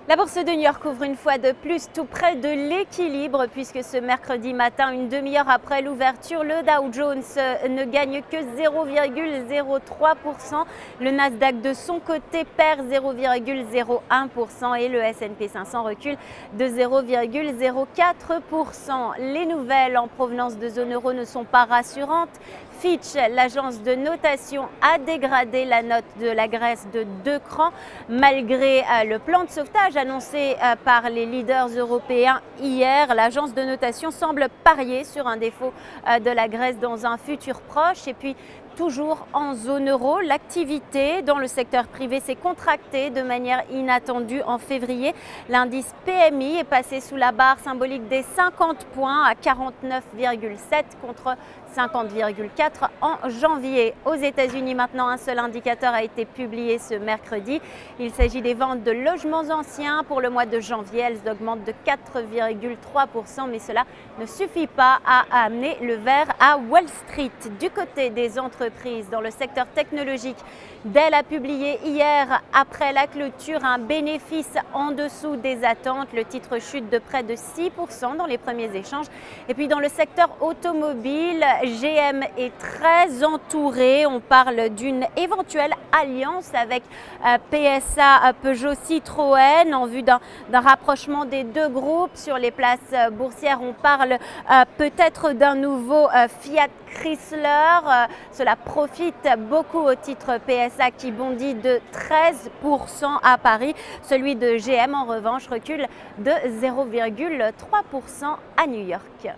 La bourse de New York ouvre une fois de plus tout près de l'équilibre puisque ce mercredi matin, une demi-heure après l'ouverture, le Dow Jones ne gagne que 0,03%. Le Nasdaq de son côté perd 0,01% et le S&P 500 recule de 0,04%. Les nouvelles en provenance de zone euro ne sont pas rassurantes. Fitch, l'agence de notation, a dégradé la note de la Grèce de 2 crans malgré le plan de sauvetage annoncé par les leaders européens hier. L'agence de notation semble parier sur un défaut de la Grèce dans un futur proche. Et puis, toujours en zone euro, l'activité dans le secteur privé s'est contractée de manière inattendue en février. L'indice PMI est passé sous la barre symbolique des 50 points à 49,7 contre 50,4 en janvier. Aux États-Unis, maintenant, un seul indicateur a été publié ce mercredi. Il s'agit des ventes de logements anciens. Pour le mois de janvier, elles augmentent de 4,3%, mais cela ne suffit pas à amener le vert à Wall Street. Du côté des entreprises dans le secteur technologique, Dell a publié hier, après la clôture, un bénéfice en dessous des attentes. Le titre chute de près de 6% dans les premiers échanges. Et puis dans le secteur automobile, GM est très entouré. On parle d'une éventuelle alliance avec PSA Peugeot Citroën en vue d'un rapprochement des deux groupes. Sur les places boursières, on parle peut-être d'un nouveau Fiat Chrysler. Cela profite beaucoup au titre PSA qui bondit de 13% à Paris. Celui de GM en revanche recule de 0,3% à New York.